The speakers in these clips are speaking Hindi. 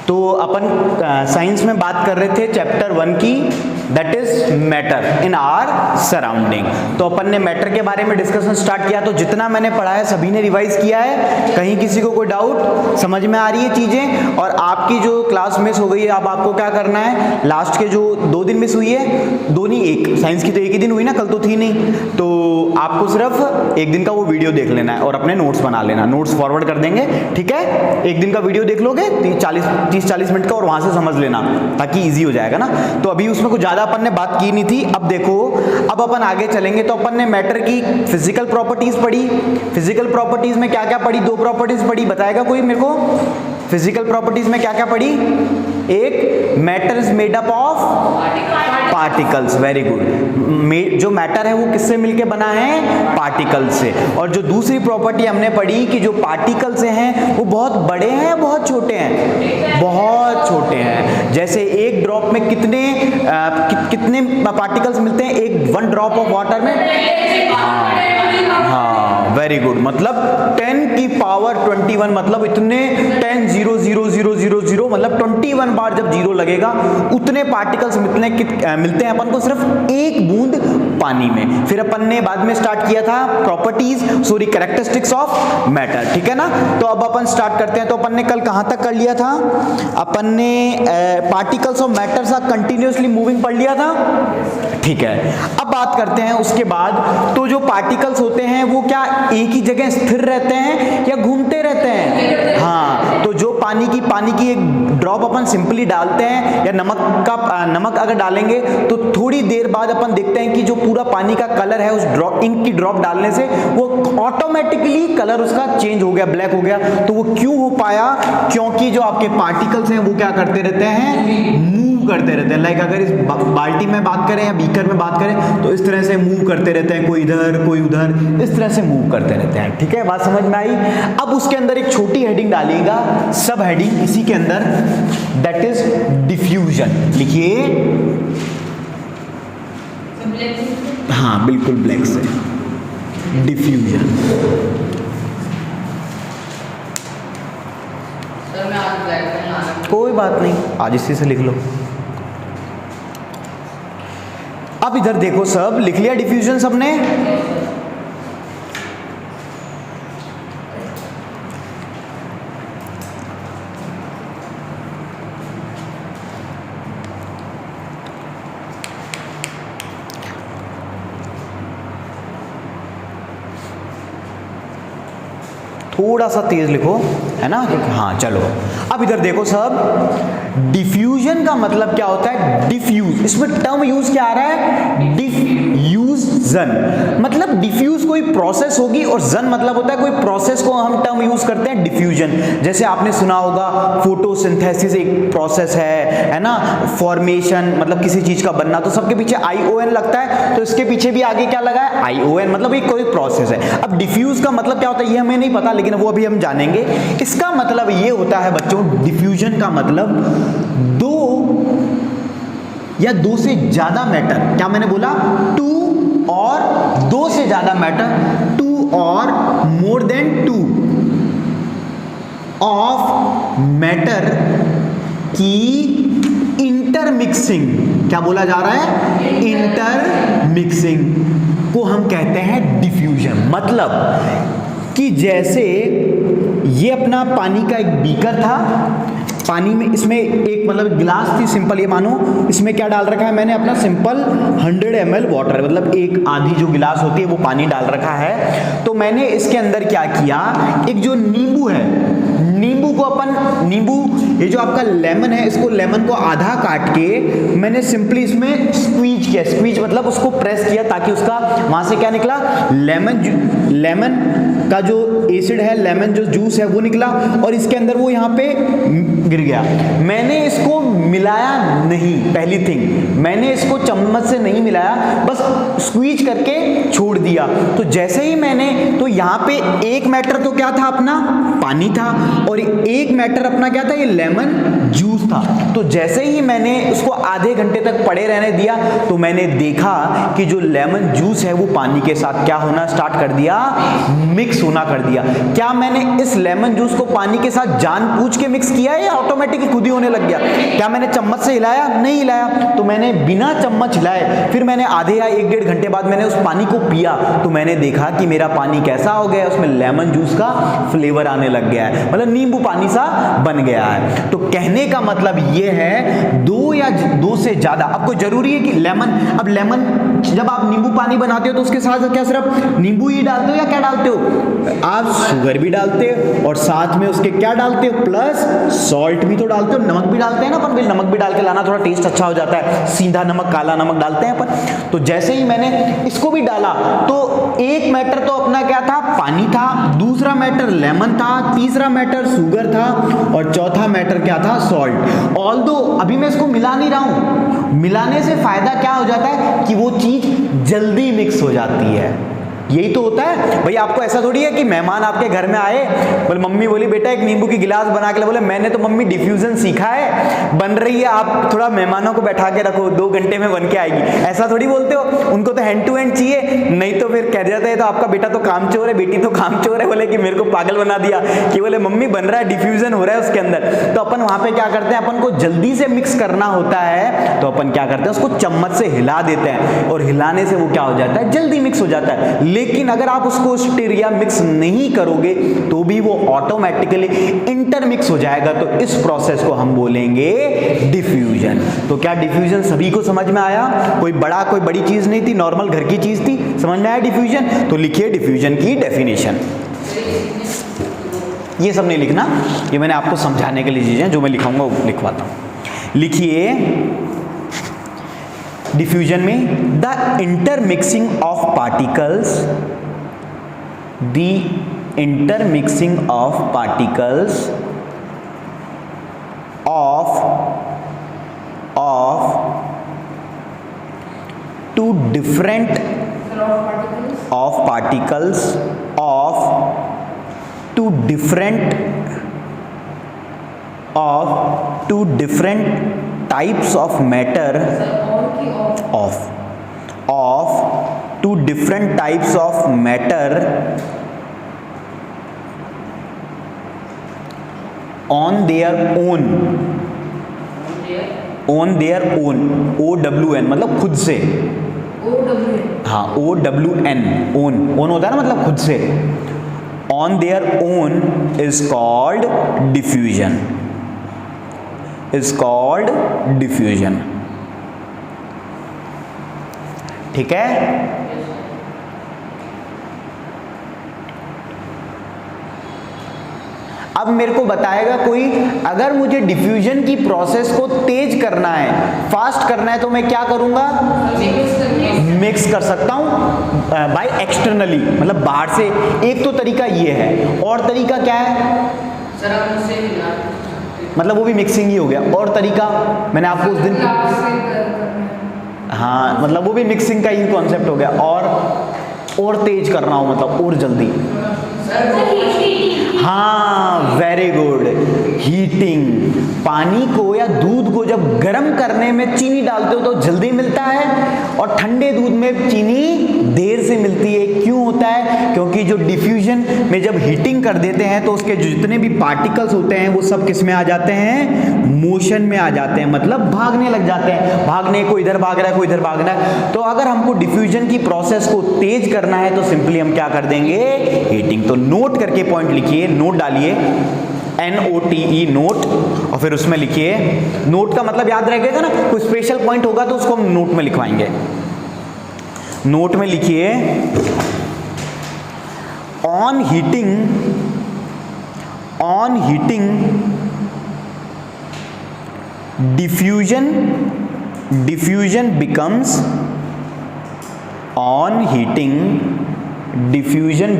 तो अपन साइंस में बात कर रहे थे चैप्टर 1 की, that is matter in our surrounding. तो अपन ने मैटर के बारे में डिस्कशन स्टार्ट किया, तो जितना मैंने पढ़ा है सभी ने रिवाइज किया है। कहीं किसी को कोई डाउट, समझ में आ रही है चीजें? और आपकी जो क्लास मिस हो गई है, अब आपको क्या करना है, लास्ट के जो 2 दिन मिस हुई है, 2 नहीं 1, साइंस की तो 1 ही दिन हुई ना, कल तो थी नहीं, तो आपको सिर्फ 1 दिन का वो वीडियो देख लेना है और अपने नोट्स बना लेना, नोट्स फॉरवर्ड कर देंगे, ठीक है? 1 दिन का वीडियो देख लोगे 30-40 मिनट का, और वहां से समझ लेना ताकि इजी हो जाएगा ना। तो अभी उसमें कुछ ज्यादा अपन ने बात की नहीं थी। अब देखो, अब अपन आगे चलेंगे। तो अपन ने मैटर की फिजिकल प्रॉपर्टीज पढ़ी। फिजिकल प्रॉपर्टीज में क्या क्या पढ़ी? 2 प्रॉपर्टीज पढ़ी, बताएगा कोई मेरे को? फिजिकल प्रॉपर्टीज में क्या क्या पढ़ी? एक, matter is made up of particles, very good. जो मैटर है वो किससे मिलके बना है? पार्टिकल से। और जो दूसरी प्रॉपर्टी हमने पढ़ी कि जो पार्टिकल्स हैं वो बहुत बड़े हैं, बहुत छोटे हैं, बहुत छोटे हैं। जैसे एक ड्रॉप में कितने पार्टिकल्स मिलते हैं? 1 ड्रॉप ऑफ वाटर में, हाँ वेरी गुड, मतलब 10 की पावर 21, मतलब इतने 10 0 0 0 0 0, मतलब 21 बार जब 0 लगेगा उतने पार्टिकल्स मिलते हैं अपन को सिर्फ 1 बूंद पानी में। फिर अपन ने बाद में स्टार्ट किया था कैरेक्टरिस्टिक्स ऑफ मैटर, ठीक है ना? तो अब अपन स्टार्ट करते हैं। तो अपन ने कल कहां तक कर लिया था? अपन ने particles of matters are continuously moving पढ़ लिया था, ठीक है? अब बात करते हैं उसके बाद, तो जो पार्टिकल्स होते हैं वो क्या एक ही जगह स्थिर रहते हैं या घूमते रहते हैं? हाँ, तो जो पानी की एक ड्रॉप अपन सिंपली डालते हैं, या नमक अगर डालेंगे तो थोड़ी देर बाद अपन देखते हैं कि जो पूरा पानी का कलर है उस इंक की ड्रॉप डालने से वो ऑटोमेटिकली कलर उसका चेंज हो गया, ब्लैक हो गया। तो वो क्यों हो पाया? क्योंकि जो आपके पार्टिकल्स हैं वो क्या करते रहते हैं? मूव करते रहते हैं। लाइक अगर इस बाल्टी में बात करें या बीकर में बात करें तो इस तरह से मूव करते रहते हैं, कोई इधर कोई उधर, इस तरह से मूव करते रहते हैं, ठीक है? बात समझ में आई? अब उसके अंदर एक छोटी हेडिंग डालिएगा, सब हेडिंग इसी के अंदर, दैट इज डिफ्यूजन। लिखिए, हाँ बिल्कुल ब्लैक से, डिफ्यूजन। कोई बात नहीं, आज इसी से लिख लो। अब इधर देखो, सब लिख लिया डिफ्यूजन सबने? थोड़ा सा तेज लिखो, है ना? हाँ चलो, अब इधर देखो सब, डिफ्यूजन का मतलब क्या होता है? डिफ्यूज, इसमें टर्म यूज क्या आ रहा है? डिफ्यूजन, मतलब डिफ्यूज कोई प्रोसेस होगी, और जन मतलब होता है कोई प्रोसेस को हम टर्म यूज करते हैं डिफ्यूजन। जैसे आपने सुना होगा फोटोसिंथेसिस एक प्रोसेस है ना? फॉर्मेशन मतलब किसी चीज का बनना, तो सबके पीछे ION लगता है, तो इसके पीछे भी आगे क्या लगा है? ION, मतलब एक कोई प्रोसेस है। अब डिफ्यूज का मतलब क्या होता है ये हमें नहीं पता, लेकिन वो अभी हम जानेंगे। इसका मतलब ये होता है बच्चों, डिफ्यूजन का मतलब 2 या 2 से ज्यादा मैटर, क्या मैंने बोला? 2 और 2 से ज्यादा मैटर, 2 और मोर देन 2 ऑफ मैटर की इंटरमिक्सिंग, क्या बोला जा रहा है? इंटरमिक्सिंग को हम कहते हैं डिफ्यूजन। मतलब कि जैसे ये अपना पानी का एक बीकर था, पानी में इसमें एक मतलब गिलास थी सिंपल, ये मानो इसमें क्या डाल रखा है मैंने? अपना सिंपल 100 ml वाटर, मतलब एक आधी जो गिलास होती है वो पानी डाल रखा है। तो मैंने इसके अंदर क्या किया, एक जो नींबू है, नींबू को अपन, नींबू ये जो आपका लेमन है, इसको लेमन को आधा काट के मैंने सिंपली इसमें स्क्वीज किया, स्क्वीज मतलब उसको प्रेस किया ताकि उसका वहां से क्या निकला? लेमन का जो एसिड है, लेमन जो जूस है वो निकला, और इसके अंदर वो यहाँ पे गिर गया। मैंने इसको मिलाया नहीं, पहली थिंग मैंने इसको चम्मच से नहीं मिलाया, बस स्क्वीज करके छोड़ दिया। तो जैसे ही मैंने, तो यहाँ पे एक मैटर तो क्या था? अपना पानी था, और और एक मैटर अपना क्या था, ये लेमन जूस था। तो जैसे ही मैंने उसको आधे घंटे तक पड़े रहने दिया तो मैंने देखा कि जो लेमन जूस है वो पानी के साथ क्या होना स्टार्ट कर दिया, मिक्स होना कर दिया। क्या मैंने इस लेमन जूस को पानी के साथ जानबूझ के मिक्स किया है या ऑटोमेटिकली खुद ही होने लग गया? क्या मैंने चम्मच से हिलाया? नहीं हिलाया। तो मैंने बिना चम्मच हिलाए फिर मैंने आधे या 1-1.5 घंटे बाद मैंने उस पानी को पिया तो मैंने देखा कि मेरा पानी कैसा हो गया, उसमें लेमन जूस का फ्लेवर आने लग गया है, मतलब नींबू पानी सा बन गया है। तो कहने का मतलब ये है 2 या 2 से ज्यादा, आपको जरूरी है कि लेमन, अब लेमन जब आप नींबू पानी बनाते हो तो उसके साथ क्या सिर्फ नींबू ही डालते हो या क्या डालते हो? आप शुगर भी डालते हो और साथ में उसके क्या डालते हो, प्लस सॉल्ट भी तो डालते हो, नमक भी डालते हैं ना, पर नमक भी डाल के लाना थोड़ा टेस्ट अच्छा हो जाता है, सीधा नमक काला नमक डालते हैं अपन। तो जैसे ही मैंने इसको भी डाला तो एक मैटर तो अपना क्या था, पानी था, दूसरा मैटर लेमन था, तीसरा मैटर शुगर था और चौथा मैटर क्या था, सॉल्ट। ऑल्दो अभी मैं इसको मिला नहीं रहा हूं, मिलाने से फायदा क्या हो जाता है कि वो चीज जल्दी मिक्स हो जाती है। यही तो होता है भाई। आपको ऐसा थोड़ी है कि मेहमान आपके घर में आए, बोले मम्मी बोली बेटा एक नींबू की गिलास बना के, बोले मैंने तो मम्मी डिफ्यूजन सीखा है, बन रही है, आप थोड़ा मेहमानों को बैठा के रखो 2 घंटे में बन के आएगी। ऐसा थोड़ी बोलते हो, उनको तो हैंड टू हैंड चाहिए, नहीं तो फिर कह जाते हैं तो आपका बेटा तो कामचोर है, बेटी तो कामचोर है, बोले कि मेरे को पागल बना दिया कि बोले मम्मी बन रहा है, डिफ्यूजन हो रहा है उसके अंदर। तो अपन वहां पे क्या करते हैं, अपन को जल्दी से मिक्स करना होता है तो अपन क्या करते हैं, उसको चम्मच से हिला देते हैं और हिलाने से वो क्या हो जाता है, जल्दी मिक्स हो जाता है। लेकिन अगर आप उसको स्टिर या मिक्स नहीं करोगे तो भी वो ऑटोमेटिकली इंटरमिक्स हो जाएगा। तो इस प्रोसेस को हम बोलेंगे डिफ्यूजन। तो क्या डिफ्यूजन सभी को समझ में आया? कोई बड़ी चीज नहीं थी, नॉर्मल घर की चीज थी, समझ में आया डिफ्यूजन? तो लिखिए डिफ्यूजन की डेफिनेशन। ये सब नहीं लिखना, ये मैंने आपको समझाने के लिए चीजें जो मैं लिखाऊंगा वो लिखवाता हूं। लिखिए डिफ्यूजन में the intermixing of particles, the intermixing of particles of two different of particles of two different types of matter of two different types of matter on their own OWN मतलब खुद से, हाँ OWN ओन होता है ना, मतलब खुद से, on their own is called diffusion, ठीक है? अब मेरे को बताएगा कोई, अगर मुझे डिफ्यूजन की प्रोसेस को तेज करना है, फास्ट करना है, तो मैं क्या करूंगा, मिक्स कर सकता हूं बाय एक्सटर्नली, मतलब बाहर से। एक तो तरीका ये है, और तरीका क्या है, मतलब वो भी मिक्सिंग ही हो गया। और तरीका मैंने आपको उस दिन, हाँ मतलब वो भी मिक्सिंग का ही कॉन्सेप्ट हो गया। और तेज करना हो, मतलब और जल्दी, हाँ वेरी गुड, हीटिंग। पानी को या दूध को जब गर्म करने में चीनी डालते हो तो जल्दी मिलता है, और ठंडे दूध में चीनी देर से मिलती है। क्यों होता है? क्योंकि जो डिफ्यूजन में जब हीटिंग कर देते हैं तो उसके जितने भी पार्टिकल्स होते हैं वो सब किस में आ जाते हैं, मोशन में आ जाते हैं, मतलब भागने लग जाते हैं। भागने, कोई इधर भाग रहा है, कोई इधर भाग रहा है। तो अगर हमको डिफ्यूजन की प्रोसेस को तेज करना है तो सिंपली हम क्या कर देंगे, हीटिंग। तो नोट करके पॉइंट लिखिए, नोट डालिए, NOTE नोट, और फिर उसमें लिखिए, नोट का मतलब याद रहेगा ना, कोई स्पेशल पॉइंट होगा तो उसको हम नोट में लिखवाएंगे। नोट में लिखिए, ऑन हीटिंग diffusion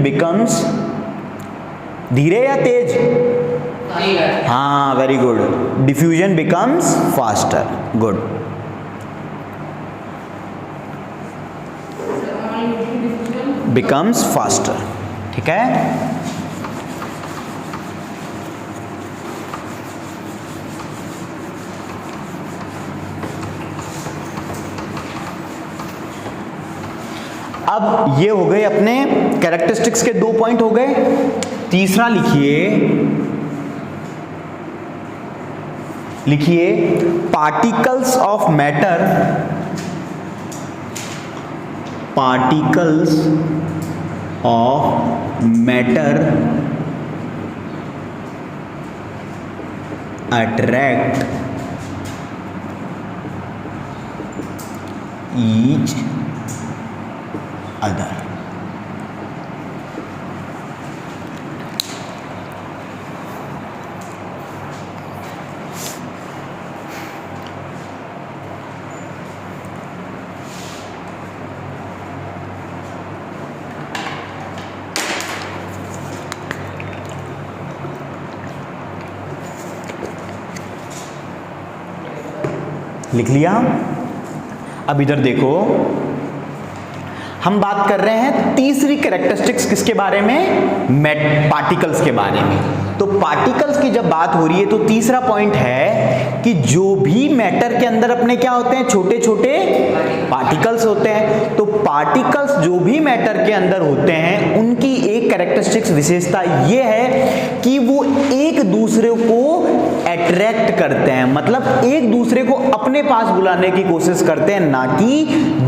becomes धीरे या तेज, हाँ very good, diffusion becomes faster, good. Becomes faster, ठीक है। अब ये हो गए अपने कैरेक्टरिस्टिक्स के 2 पॉइंट हो गए। तीसरा लिखिए particles of matter, particles of matter attract each other. लिख लिया? अब इधर देखो, हम बात कर रहे हैं तीसरी कैरेक्टरिस्टिक्स किसके बारे में? पार्टिकल्स के बारे में। तो पार्टिकल्स की जब बात हो रही है तो तीसरा पॉइंट है कि जो भी मैटर के अंदर अपने क्या होते हैं, छोटे छोटे पार्टिकल्स होते हैं। तो पार्टिकल्स जो भी मैटर के अंदर होते हैं उनकी एक कैरेक्टरिस्टिक्स विशेषता ये है कि वो एक दूसरे को अट्रैक्ट करते हैं, मतलब एक दूसरे को अपने पास बुलाने की कोशिश करते हैं, ना कि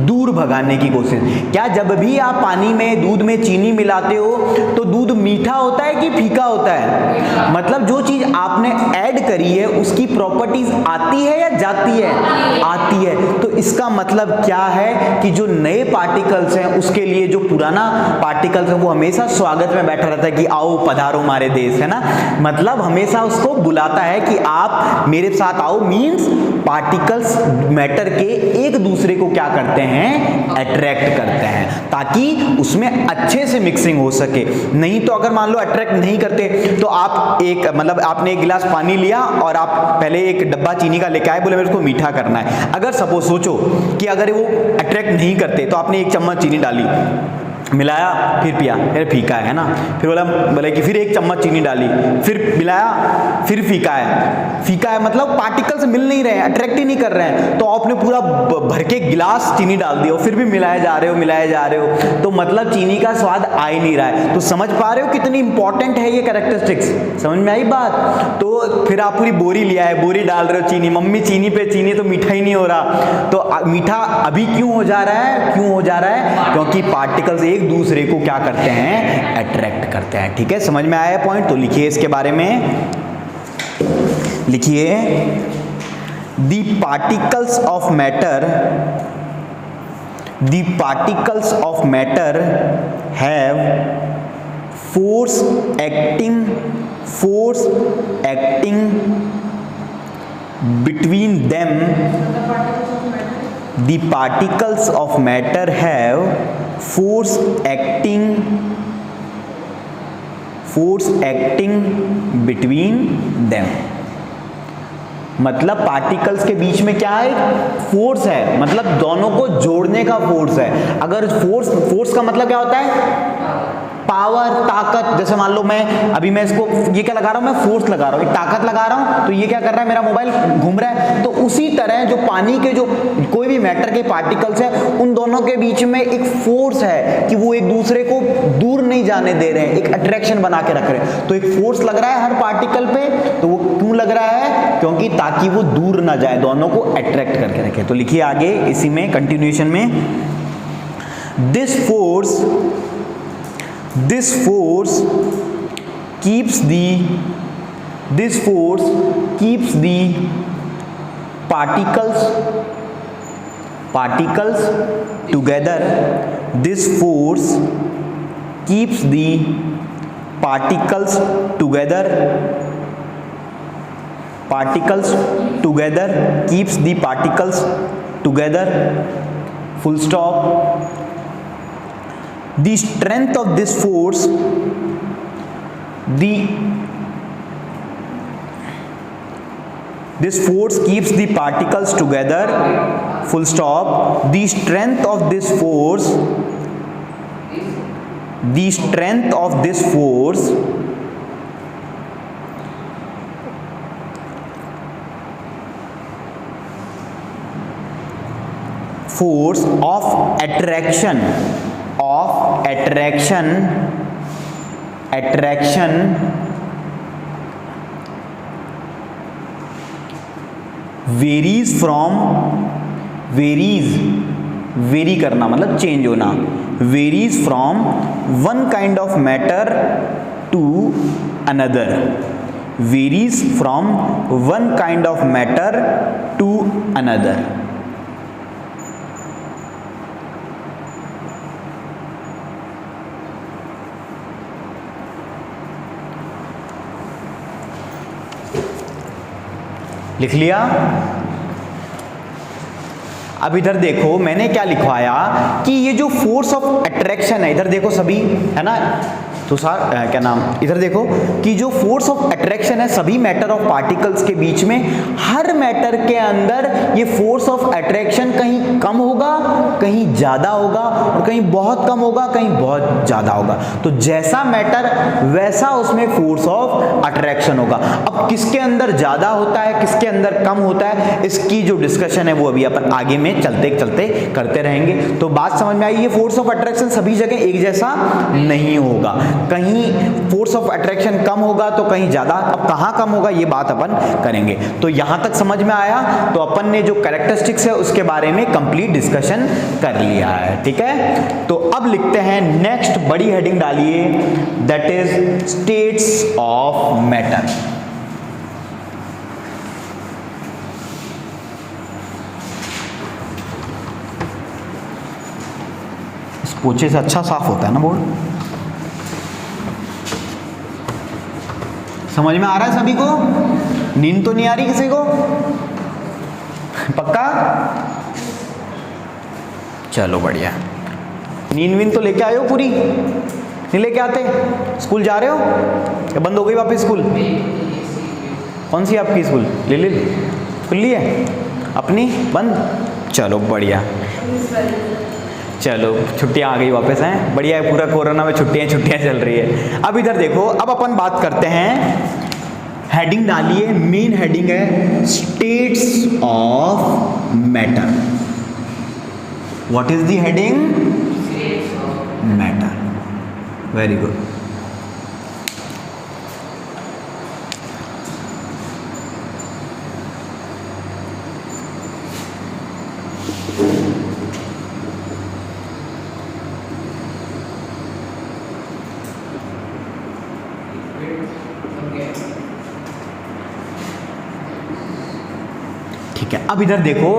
दूर भगाने की कोशिश। क्या जब भी आप पानी में, दूध में चीनी मिलाते हो तो दूध मीठा होता है कि फीका होता है? मतलब जो चीज आपने ऐड करी है उसकी प्रॉपर्टीज आती है या जाती है? आती है। तो इसका मतलब क्या है कि जो नए पार्टिकल्स हैं उसके लिए जो पुराना पार्टिकल्स है वो हमेशा स्वागत में बैठा रहता है कि आओ पधारो हमारे देश, है ना। मतलब हमेशा उसको बुलाता है कि आप मेरे साथ आओ। मींस पार्टिकल्स मैटर के एक दूसरे को क्या करते हैं? अट्रैक्ट करते हैं, ताकि उसमें अच्छे से मिक्सिंग हो सके। नहीं तो अगर मान लो अट्रैक्ट नहीं करते तो आप एक मतलब आपने एक गिलास पानी लिया और आप पहले एक डब्बा चीनी का लेके आए, बोले मेरे को मीठा करना है। अगर सपोज सोचो कि अगर वो अट्रैक्ट नहीं करते तो आपने एक चम्मच चीनी डाली, मिलाया, फिर पिया, फिर फीका है ना। फिर बोले कि फिर एक चम्मच चीनी डाली, फिर मिलाया, फिर फीका है। फीका है मतलब पार्टिकल्स मिल नहीं रहे हैं, अट्रैक्ट ही नहीं कर रहे हैं। तो आपने पूरा भर के गिलास चीनी डाल दिया, फिर भी मिलाए जा रहे हो, तो मतलब चीनी का स्वाद आ ही नहीं रहा है। तो समझ पा रहे हो कितनी इंपॉर्टेंट है ये कैरेक्टरिस्टिक्स? समझ में आई बात? तो फिर आप पूरी बोरी लिया है, बोरी डाल रहे हो चीनी, मम्मी चीनी पे चीनी तो मीठा ही नहीं हो रहा। तो मीठा अभी क्यों हो जा रहा है? क्योंकि पार्टिकल्स एक दूसरे को क्या करते हैं? अट्रैक्ट करते हैं। ठीक है, समझ में आया पॉइंट? तो लिखिए इसके बारे में, लिखिए the particles of matter have force acting between them. The particles of matter have force acting between them। मतलब पार्टिकल्स के बीच में क्या है? फोर्स है, मतलब दोनों को जोड़ने का फोर्स है। अगर फोर्स का मतलब क्या होता है? पावर, ताकत। जैसे मान लो मैं इसको ये क्या लगा रहा हूं? मैं फोर्स लगा रहा हूं, एक ताकत लगा रहा हूं, तो ये क्या कर रहा है? मेरा मोबाइल घूम रहा है। तो उसी तरह जो पानी के जो कोई भी मैटर के पार्टिकल्स है उन दोनों के बीच में एक फोर्स है कि वो एक दूसरे को दूर नहीं जाने दे रहे हैं, एक अट्रैक्शन बना के रख रहे हैं। तो एक फोर्स लग रहा है हर पार्टिकल पे। तो वो क्यों लग रहा है? क्योंकि ताकि वो दूर ना जाए, दोनों को अट्रैक्ट करके रखे। तो लिखिए आगे इसी में कंटिन्यूएशन में, this force keeps the particles together. This force keeps the particles together. Keeps the particles together. Full stop. The strength of this force, this force keeps the particles together. Full stop. The strength of this force, force of attraction of attraction vary करना मतलब चेंज होना, varies from one kind of matter to another, varies from one kind of matter to another. लिख लिया? अब इधर देखो मैंने क्या लिखवाया कि ये जो फोर्स ऑफ अट्रैक्शन है, इधर देखो सभी, है ना, तो सर क्या नाम, इधर देखो कि जो फोर्स ऑफ अट्रैक्शन है सभी मैटर ऑफ पार्टिकल्स के बीच में, हर मैटर के अंदर ये फोर्स ऑफ अट्रैक्शन कहीं कम होगा, कहीं ज़्यादा होगा, और कहीं बहुत कम होगा, कहीं बहुत ज़्यादा होगा। तो जैसा मैटर वैसा उसमें फोर्स ऑफ अट्रैक्शन होगा। अब किसके अंदर ज़्यादा होता है, किसके अंदर कम होता है, इसकी जो डिस्कशन है वो अभी अपन आगे में चलते चलते करते रहेंगे। तो बात समझ में आई, ये फोर्स ऑफ अट्रैक्शन सभी जगह एक जैसा नहीं होगा, कहीं फोर्स ऑफ अट्रैक्शन कम होगा तो कहीं ज्यादा। अब कहां कम होगा ये बात अपन करेंगे। तो यहां तक समझ में आया, तो अपन ने जो कैरेक्टरिस्टिक्स है उसके बारे में कंप्लीट डिस्कशन कर लिया है, ठीक है। तो अब लिखते हैं नेक्स्ट, बड़ी हेडिंग डालिए, that is states of matter. इस पोछे से अच्छा साफ होता है ना बोर्ड। समझ में आ रहा है सभी को? नींद तो नहीं आ रही किसी को? पक्का? चलो बढ़िया। नींद वींद तो लेके आए हो पूरी? नहीं लेके आते? स्कूल जा रहे हो या बंद हो गई वापस स्कूल? कौन सी आपकी स्कूल? ले खुली है अपनी? बंद? चलो बढ़िया, चलो छुट्टियां आ गई वापस हैं, बढ़िया है। पूरा कोरोना में छुट्टियां चल रही है। अब इधर देखो, अब अपन बात करते हैं, हेडिंग डालिए, मेन हेडिंग है states of matter. What is the heading? Matter. Very good. ठीक है, अब इधर देखो,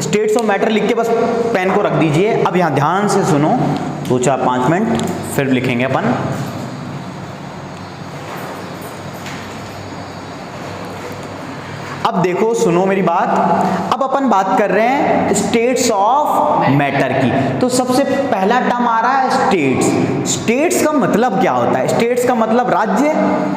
स्टेट्स ऑफ मैटर लिख के बस पेन को रख दीजिए। अब यहां ध्यान से सुनो, 2-4-5 मिनट फिर लिखेंगे अपन। अब देखो सुनो मेरी बात, अब अपन बात कर रहे हैं स्टेट्स ऑफ मैटर की। तो सबसे पहला टर्म आ रहा है स्टेट्स। स्टेट्स का मतलब क्या होता है? स्टेट्स का मतलब राज्य।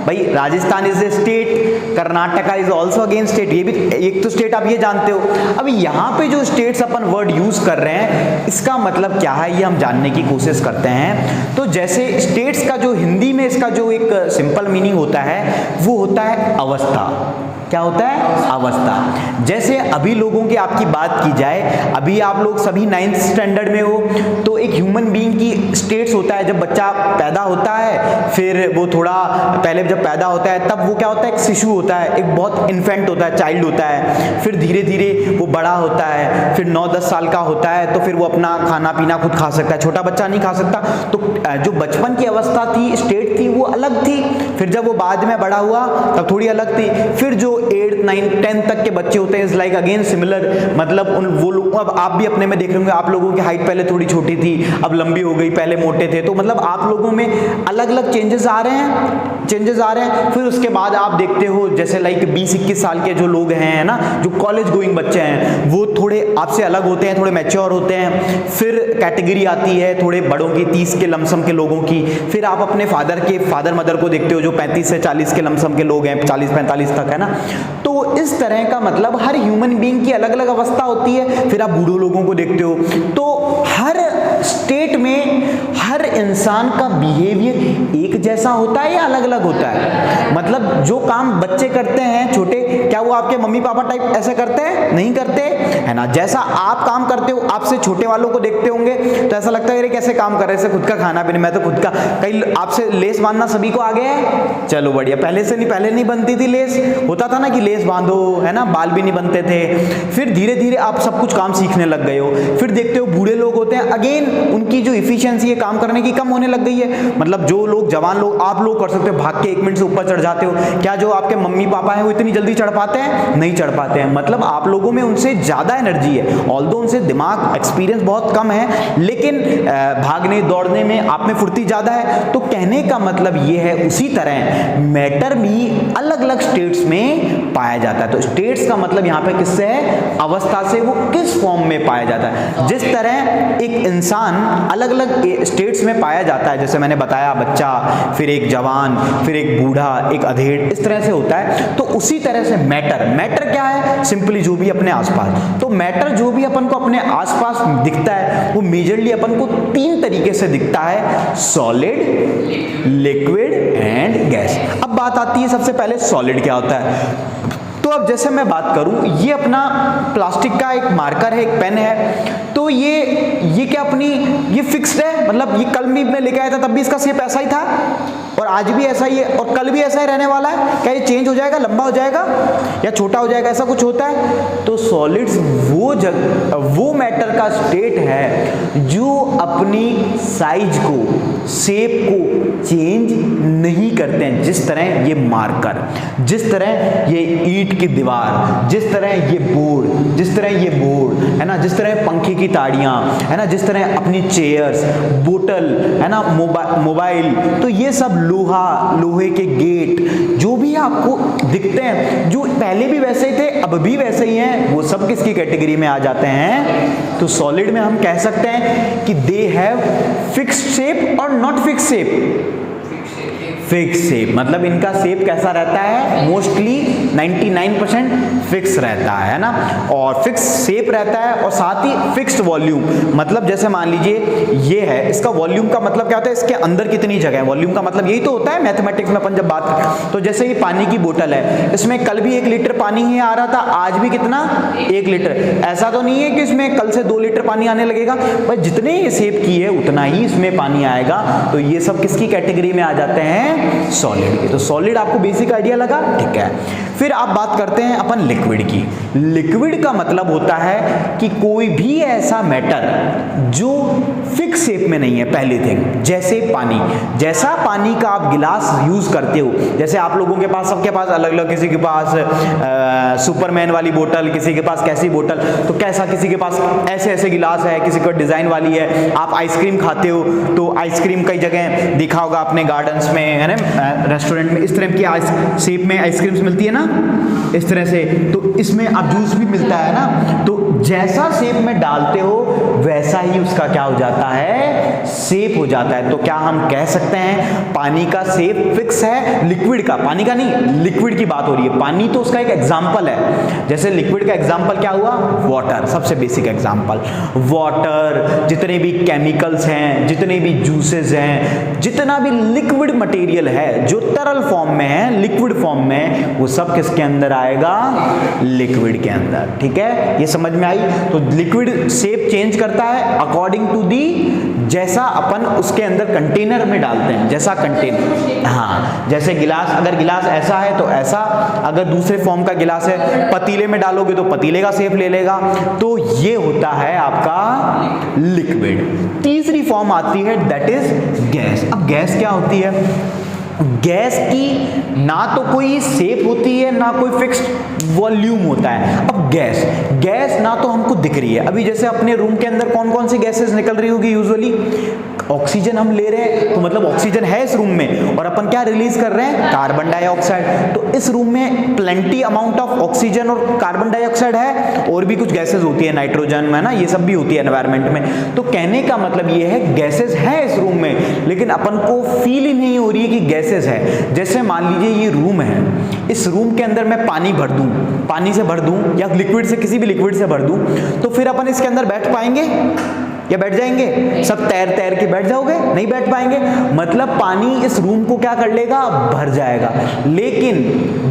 भाई Rajasthan is a state, Karnataka is also again state, ये भी एक तो स्टेट, आप ये जानते हो। अब यहाँ पे जो स्टेट्स अपन वर्ड यूज कर रहे हैं, इसका मतलब क्या है ये हम जानने की कोशिश करते हैं। तो जैसे स्टेट्स का जो हिंदी में इसका जो एक सिंपल मीनिंग होता है वो होता है अवस्था। क्या होता है? अवस्था। जैसे अभी लोगों की आपकी बात की जाए, अभी आप लोग सभी 9th स्टैंडर्ड में हो, तो एक ह्यूमन बीइंग की स्टेट्स होता है। जब बच्चा पैदा होता है, फिर वो थोड़ा पहले जब पैदा होता है तब वो क्या होता है, एक शिशु होता है, एक बहुत इन्फेंट होता है, चाइल्ड होता है। फिर धीरे धीरे वो बड़ा होता है, फिर 9-10 साल का होता है, तो फिर वो अपना खाना पीना खुद खा सकता है, छोटा बच्चा नहीं खा सकता। तो जो बचपन की अवस्था थी, स्टेट थी, वो अलग थी। फिर जब वो बाद में बड़ा हुआ तब थोड़ी अलग थी। फिर जो 8th 9th 10th तक के बच्चे होते हैं, इज लाइक अगेन सिमिलर, मतलब उन वो लोग, अब आप भी अपने में देख रहे होंगे, आप लोगों की हाइट पहले थोड़ी छोटी थी, अब लंबी हो गई, पहले मोटे थे। तो मतलब आप लोगों में अलग अलग चेंजेस आ रहे हैं। फिर उसके बाद आप देखते हो जैसे लाइक 20-21 साल के जो लोग हैं ना, जो कॉलेज गोइंग बच्चे हैं, वो थोड़े आपसे अलग होते हैं, थोड़े मैच्योर होते हैं। फिर कैटेगरी आती है थोड़े बड़ों की, 30 के लमसम के लोगों की। फिर आप अपने फादर मदर को देखते हो जो 35 से 40 के लमसम के लोग हैं, 40-45 तक, है ना। तो इस तरह का मतलब हर ह्यूमन बीइंग की अलग अलग अवस्था होती है। फिर आप बूढ़ों लोगों को देखते हो। तो हर स्टेट में हर इंसान का बिहेवियर एक जैसा होता है या अलग अलग होता है? मतलब जो काम बच्चे करते हैं छोटे, क्या वो आपके मम्मी पापा टाइप ऐसे करते हैं? नहीं करते, है ना। जैसा आप काम करते हो, आपसे छोटे वालों को देखते होंगे तो ऐसा लगता है अरे कैसे काम कर रहे हैं, खुद का खाना पीना, मैं तो खुद का। कई आपसे लेस बांधना सभी को आ गया है, चलो बढ़िया। पहले नहीं बनती थी लेस, होता था ना कि लेस बांधो, है ना, बाल भी नहीं बनते थे। फिर धीरे धीरे आप सब कुछ काम सीखने लग गए हो। फिर देखते हो बूढ़े लोग होते हैं, अगेन उनकी जो इफिशियंसी है काम करने की कम होने लग गई है। मतलब जो लोग जवान लोग, आप लोग कर सकते हो, भाग के 1 मिनट से ऊपर चढ़ जाते हो, क्या जो आपके मम्मी पापा हैं वो इतनी जल्दी चढ़ पाते हैं? नहीं चढ़ पाते हैं। मतलब आप लोगों में उनसे ज्यादा एनर्जी है, ऑल्दो उनसे दिमाग एक्सपीरियंस बहुत कम है, लेकिन भागने दौड़ने में आप में फुर्ती ज्यादा है। तो कहने का मतलब ये है, उसी तरह मैटर भी अलग अलग स्टेट्स में पाया जाता है। तो स्टेट्स का मतलब यहाँ पे किससे है? अवस्था से, वो किस फॉर्म में पाया जाता है। जिस तरह एक इंसान अलग अलग स्टेट्स में पाया जाता है, जैसे मैंने बताया बच्चा, फिर एक जवान, फिर एक बूढ़ा, एक अधेड़, इस तरह से होता है। तो उसी तरह से मैटर क्या है? सिंपली जो भी अपने आसपास। तो मैटर जो भी अपन को अपने आसपास दिखता है वो मेजरली अपन को 3 तरीके से दिखता है, सॉलिड, लिक्विड एंड गैस। अब बात आती है सबसे पहले सॉलिड क्या होता है। तो अब जैसे मैं बात करूं, ये अपना प्लास्टिक का एक मार्कर है, एक पेन है, तो ये क्या अपनी ये फिक्स्ड है, मतलब ये कल भी मैं लेके आया था तब भी इसका शेप ऐसा ही था और आज भी ऐसा ही है और कल भी ऐसा ही रहने वाला है। क्या ये चेंज हो जाएगा, लंबा हो जाएगा या छोटा हो जाएगा, ऐसा कुछ होता है? तो सॉलिड्स वो मैटर का स्टेट है जो अपनी साइज को, शेप को चेंज नहीं करते हैं। जिस तरह ये मार्कर, जिस तरह ये ईंट की दीवार, जिस तरह ये बोर्ड, जिस तरह ये बोर्ड, है ना, जिस तरह पंखे की ताड़ियां, है ना, जिस तरह अपनी चेयर्स, बोतल, है ना, मोबाइल, तो ये सब लोहे के गेट जो भी आपको दिखते हैं, जो पहले भी वैसे ही थे अब भी वैसे ही हैं, वो सब किसकी कैटेगरी में आ जाते हैं? तो सॉलिड में हम कह सकते हैं कि दे हैव फिक्स्ड शेप और not fixed shape. Fix shape मतलब इनका शेप कैसा रहता है? मोस्टली 99% फिक्स रहता है ना, और फिक्स शेप रहता है और साथ ही फिक्स्ड वॉल्यूम। मतलब जैसे मान लीजिए ये है, इसका वॉल्यूम का मतलब क्या होता है? इसके अंदर कितनी जगह है। वॉल्यूम का मतलब यही तो होता है मैथमेटिक्स में अपन जब बात करें। तो जैसे ये पानी की बोतल है, इसमें कल भी 1 लीटर पानी ही आ रहा था, आज भी कितना? 1 लीटर। ऐसा तो नहीं है कि इसमें कल से 2 लीटर पानी आने लगेगा, पर जितने ये शेप की है उतना ही इसमें पानी आएगा। तो ये सब किसकी कैटेगरी में आ जाते हैं? सॉलिड के। तो सॉलिड आपको बेसिक आइडिया लगा, ठीक है। फिर आप बात करते हैं अपन लिक्विड की। लिक्विड का मतलब होता है कि कोई भी ऐसा मैटर जो फिक्स शेप में नहीं है। पहली थिंग, जैसे पानी, जैसा पानी का आप गिलास यूज करते हो, जैसे आप लोगों के पास, सबके पास अलग अलग, किसी के पास सुपरमैन वाली बोतल, किसी के पास कैसी बोतल, तो कैसा, किसी के पास ऐसे ऐसे गिलास है, किसी को डिजाइन वाली है। आप आइसक्रीम खाते हो तो आइसक्रीम कई जगह देखा होगा आपने, गार्डन्स में, है ना, रेस्टोरेंट में, इस तरह की शेप में आइसक्रीम्स मिलती है ना, इस तरह से। तो इसमें अब जूस भी मिलता है ना। तो जैसा शेप में डालते हो वैसा ही उसका क्या हो जाता है? शेप हो जाता है। तो क्या हम कह सकते हैं पानी का शेप फिक्स है? लिक्विड का, पानी का नहीं, लिक्विड की बात हो रही है। पानी तो उसका एक एग्जाम्पल है। जैसे लिक्विड का एग्जाम्पल क्या हुआ? वाटर, सबसे बेसिक एग्जाम्पल वाटर। जितने भी केमिकल्स हैं, जितने भी जूसेस हैं, जितना भी लिक्विड मटेरियल है जो तरल फॉर्म में है, लिक्विड फॉर्म में, वो सब किसके अंदर आएगा? लिक्विड के अंदर। ठीक है, ये समझ में आई? तो लिक्विड शेप चेंज करता है अकॉर्डिंग टू दी, जैसा अपन उसके अंदर कंटेनर में डालते हैं, जैसा कंटेनर। हाँ, जैसे गिलास, अगर गिलास ऐसा है तो ऐसा, अगर दूसरे फॉर्म का गिलास है, पतीले में डालोगे तो पतीले का शेप ले लेगा। तो ये होता है आपका लिक्विड। तीसरी फॉर्म आती है दैट इज गैस। अब गैस क्या होती है? गैस की ना तो कोई शेप होती है, ना कोई फिक्स्ड वॉल्यूम होता है। अब गैस ना तो हमको दिख रही है। अभी जैसे अपने रूम के अंदर कौन कौन सी गैसेस निकल रही होगी यूजुअली? ऑक्सीजन हम ले रहे हैं, तो मतलब ऑक्सीजन है इस रूम में, और अपन क्या रिलीज कर रहे हैं? Carbon dioxide. तो इस रूम में प्लेंटी अमाउंट ऑफ ऑक्सीजन और कार्बन डाइऑक्साइड है, और भी कुछ गैसेस होती है, नाइट्रोजन है ना, ये सब भी होती है एनवायरमेंट में। तो कहने का मतलब ये है गैसेस है इस रूम में, लेकिन अपन को फील ही नहीं हो रही है कि गैसेस है। जैसे मान लीजिए ये रूम है, इस रूम के अंदर मैं पानी भर दूं, पानी से भर दूं या लिक्विड से, किसी भी लिक्विड से भर दूं, तो फिर अपन इसके अंदर बैठ पाएंगे? या बैठ जाएंगे? सब तैर तैर के बैठ जाओगे? नहीं बैठ पाएंगे। मतलब पानी इस रूम को क्या कर लेगा? भर जाएगा। लेकिन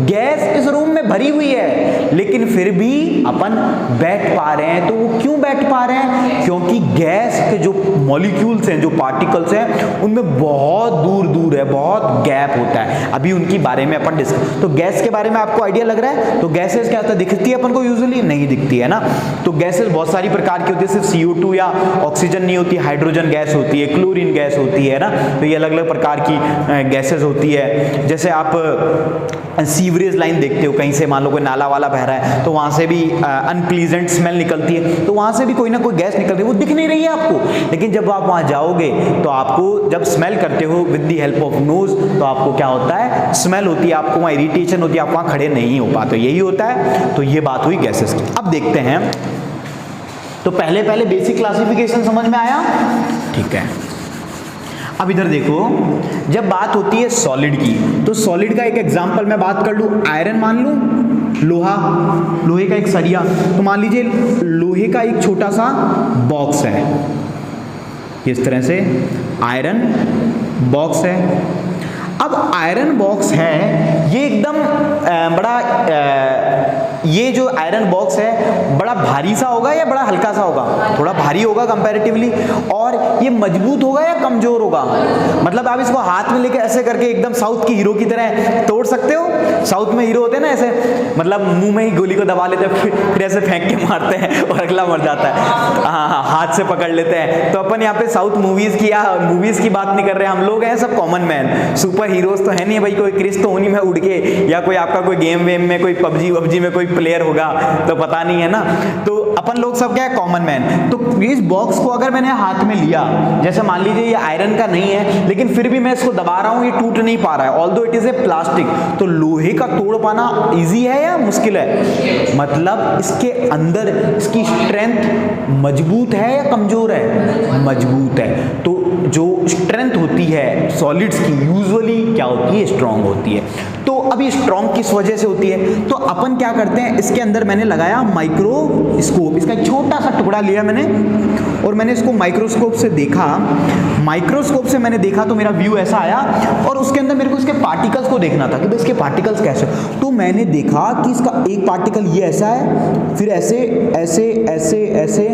गैस इस रूम में भरी हुई है, लेकिन फिर भी अपन बैठ पा रहे हैं। तो वो क्यों बैठ पा रहे हैं? क्योंकि गैस के जो मॉलिक्यूल्स हैं, जो पार्टिकल्स हैं, उनमें बहुत दूर दूर है, बहुत गैप होता है। अभी उनकी बारे में अपन डिस्कस। तो गैस के बारे में आपको आइडिया लग रहा है? तो गैसेस क्या होता है? दिखती है अपन को? यूजुअली नहीं दिखती है ना। तो गैसेस बहुत सारी प्रकार की होती है, सिर्फ CO2 या ऑक्सीजन नहीं होती, हाइड्रोजन गैस होती है, क्लोरीन गैस होती है ना। तो ये अलग अलग प्रकार की गैसेस होती है। जैसे आप सीवरेज लाइन देखते हो, कहीं से मान लो कोई नाला वाला बह रहा है, तो वहां से भी अनप्लीजेंट स्मेल निकलती है, तो वहां से भी कोई ना कोई गैस निकलती है, वो दिख नहीं रही है आपको, लेकिन जब आप वहां जाओगे तो आपको जब स्मेल करते हो with the help of nose, तो आपको क्या होता है? स्मेल होती है, आपको वहां इरिटेशन होती है, आप वहां खड़े नहीं हो पाते। यही होता है। तो ये बात हुई गैसेस की। अब देखते हैं, तो पहले पहले बेसिक क्लासिफिकेशन समझ में आया? ठीक है। अब इधर देखो, जब बात होती है सॉलिड की, तो सॉलिड का एक एग्जांपल मैं बात कर लूं, आयरन मान लूं, लोहा, लोहे का एक सरिया। तो मान लीजिए लोहे का एक छोटा सा बॉक्स है, इस तरह से आयरन बॉक्स है। अब आयरन बॉक्स है, ये एकदम बड़ा ये जो आयरन बॉक्स है बड़ा भारी सा होगा या बड़ा हल्का सा होगा? थोड़ा भारी होगा कंपैरेटिवली। और ये मजबूत होगा या कमजोर होगा? मतलब आप इसको हाथ में लेके ऐसे करके एकदम साउथ की हीरो की तरह तोड़ सकते हो। साउथ में हीरो होते हैं ना ऐसे, मतलब मुंह में ही गोली को दबा लेते हैं, फिर ऐसे फेंक के मारते हैं और अगला मर जाता है। हाँ, हाथ से पकड़ लेते हैं। तो अपन यहाँ पे साउथ मूवीज की या मूवीज की बात नहीं कर रहे हैं, हम लोग हैं सब कॉमन मैन। सुपर हीरोज तो है नहीं भाई, कोई क्रिस तो उन्हीं में उड़ के, या कोई आपका कोई गेम वेम में कोई पबजी में कोई प्लेयर होगा तो पता नहीं है ना। तो अपन लोग सब क्या है? Common man. तो इस बॉक्स को अगर मैंने हाथ में लिया, जैसे मान लीजिए ये आयरन का नहीं है, लेकिन फिर भी मैं इसको दबा रहा हूं, ये टूट नहीं पा रहा है, although it is a plastic. तो लोहे का तोड़ पाना इजी है या मुश्किल है? मतलब इसके अंदर इसकी स्ट्रेंथ मजबूत है या कमजोर है? मजबूत है। तो जो स्ट्रेंथ होती है सॉलिड्स की यूजुअली क्या होती है? स्ट्रांग होती है। तो अभी स्ट्रांग किस वजह से होती है? तो अपन क्या करते हैं, इसके अंदर मैंने लगाया माइक्रोस्कोप, इसका एक छोटा सा टुकड़ा लिया मैंने और मैंने इसको माइक्रोस्कोप से देखा। माइक्रोस्कोप से मैंने देखा तो मेरा व्यू ऐसा आया, और उसके अंदर मेरे को इसके पार्टिकल्स को देखना था कि भाई इसके पार्टिकल्स कैसे। तो मैंने देखा कि इसका एक पार्टिकल ये ऐसा है, फिर ऐसे ऐसे ऐसे ऐसे,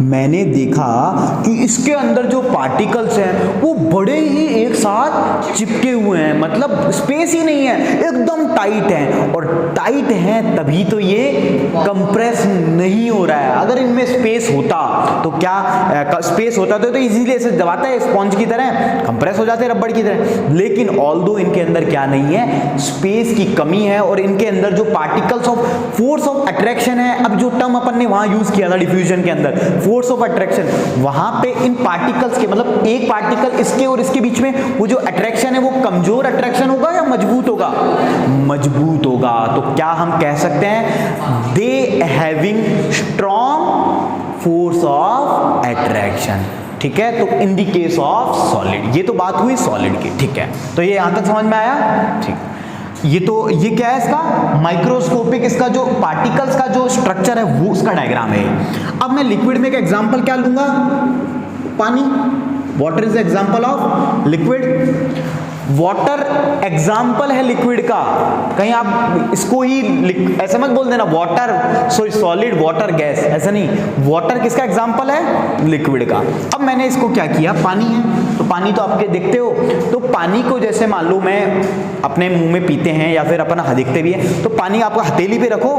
मैंने देखा कि इसके अंदर जो पार्टिकल्स हैं वो बड़े ही एक साथ चिपके हुए हैं, मतलब स्पेस ही नहीं है, एकदम टाइट है। और टाइट है तभी तो ये कंप्रेस नहीं हो रहा है। अगर इनमें स्पेस होता तो क्या स्पेस होता तो इजीली ऐसे दबाता है स्पॉन्ज की तरह, कंप्रेस हो जाते हैं रबड़ की तरह। लेकिन ऑल्दो इनके अंदर क्या नहीं है? स्पेस की कमी है। और इनके अंदर जो particles of force of attraction है, अब जो टर्म अपन ने वहां यूज किया था डिफ्यूजन के अंदर, फोर्स ऑफ अट्रैक्शन, वहां पे इन पार्टिकल्स के, मतलब एक पार्टिकल इसके और इसके बीच में वो जो अट्रैक्शन है वो कमजोर अट्रैक्शन होगा या मजबूत होगा? मजबूत होगा। तो क्या हम कह सकते हैं? They having strong force of attraction. ठीक है, तो in the case of solid, ये तो बात हुई सॉलिड की। ठीक है, तो ये यहां तक समझ में आया? ठीक, ये क्या है? इसका माइक्रोस्कोपिक, इसका जो पार्टिकल्स का जो स्ट्रक्चर है वो उसका डायग्राम है। अब मैं लिक्विड में एक एग्जांपल क्या लूंगा? पानी। Water is example of liquid. Water example है लिक्विड का। कहीं आप इसको ही ऐसे मत बोल देना वाटर सॉलिड वाटर गैस, ऐसा नहीं। वाटर किसका एग्जाम्पल है? लिक्विड का। अब मैंने इसको क्या किया, पानी है तो पानी तो आपके देखते हो, तो पानी को जैसे मान लो मैं अपने मुंह में पीते हैं या फिर अपन देखते भी है, तो पानी आपका हथेली पे रखो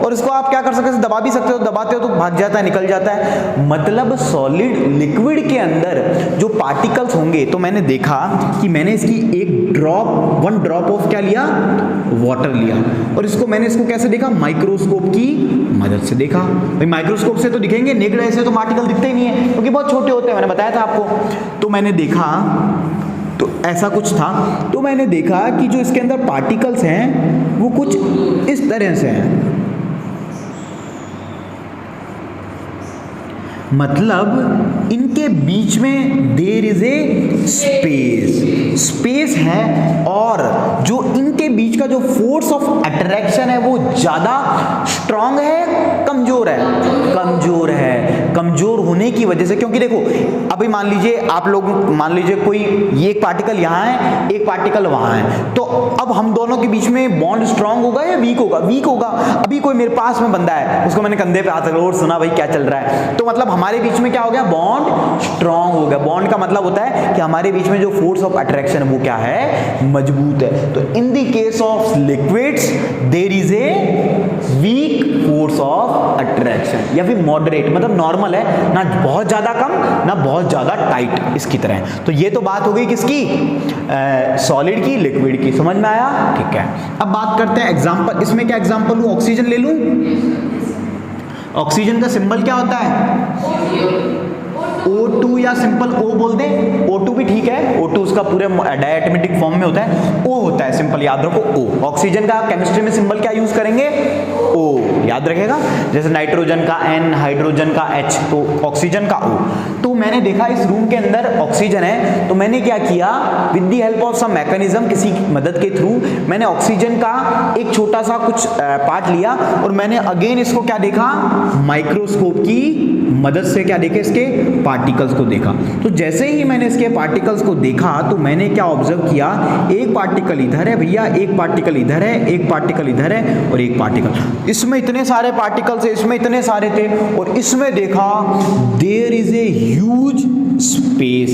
और इसको आप क्या कर सकते हो? दबा भी सकते हो, दबाते हो तो भाग जाता है, निकल जाता है। मतलब सॉलिड लिक्विड के अंदर जो पार्टिकल्स होंगे, तो मैंने देखा कि मैंने इसकी वन ड्रॉप ऑफ क्या लिया? वाटर लिया, और इसको मैंने कैसे देखा? माइक्रोस्कोप की मदद से देखा। भाई माइक्रोस्कोप से तो दिखेंगे, नेकेड आई से तो पार्टिकल दिखते ही नहीं है क्योंकि बहुत छोटे होते हैं, मैंने बताया था आपको। तो मैंने देखा तो ऐसा कुछ था, तो मैंने देखा कि जो इसके अंदर पार्टिकल्स हैं वो कुछ इस तरह से हैं। मतलब इनके बीच में देयर इज ए स्पेस है, और जो इनके बीच का जो फोर्स ऑफ अट्रैक्शन है वो ज्यादा स्ट्रांग है, कमजोर है? कमजोर है। कमजोर होने की वजह से, क्योंकि देखो अभी मान लीजिए आप लोग, मान लीजिए कोई ये एक पार्टिकल यहाँ है, एक पार्टिकल वहां है, तो अब हम दोनों के बीच में बॉन्ड स्ट्रांग होगा या वीक होगा? वीक होगा। अभी कोई मेरे पास में बंदा है, उसको मैंने कंधे पे हाथ रखा और सुना भाई क्या चल रहा है, तो मतलब हमारे बीच में क्या हो गया? बॉन्ड स्ट्रांग हो गया। बॉन्ड का मतलब होता है कि हमारे बीच में जो फोर्स ऑफ अट्रैक्शन वो क्या है? मजबूत है। तो in the case of liquids there is a weak force of attraction, या फिर मॉडरेट, मतलब नॉर्मल है, ना बहुत ज्यादा कम ना बहुत ज्यादा टाइट, इसकी तरह। तो ये तो बात हो गई किसकी? सॉलिड की, लिक्विड की। समझ में आया? ठीक है। अब बात करते हैं एग्जांपल। इसमें क्या एग्जांपल लूं? ऑक्सीजन ले लूं। ऑक्सीजन का सिंबल क्या होता है? O2 या सिंपल O बोल दें, O2 भी ठीक है, O2 उसका पूरे डायटोमिक फॉर्म में होता है, O होता है सिंपल, याद रखो O। ऑक्सीजन का केमिस्ट्री में सिंबल क्या यूज करेंगे? O, याद रखेगा। जैसे नाइट्रोजन का N, हाइड्रोजन का H, तो ऑक्सीजन का O। तो मैंने देखा इस रूम के अंदर ऑक्सीजन है, तो मैंने क्या किया, with the help of some mechanism, किसी मदद के थ्रू मैंने ऑक्सीजन का एक छोटा सा कुछ पार्ट लिया, और मैंने अगेन इसको क्या देखा? माइक्रोस्कोप की मदद से क्या देखे? इसके पार्टिकल्स को देखा। तो जैसे ही मैंने इसके पार्टिकल्स को देखा, तो मैंने क्या ऑब्जर्व किया? एक पार्टिकल इधर है भैया, एक पार्टिकल इधर है, एक पार्टिकल इधर है, और एक पार्टिकल, इसमें इतने सारे पार्टिकल्स है, इसमें इतने सारे थे, और इसमें देखा there is a huge space,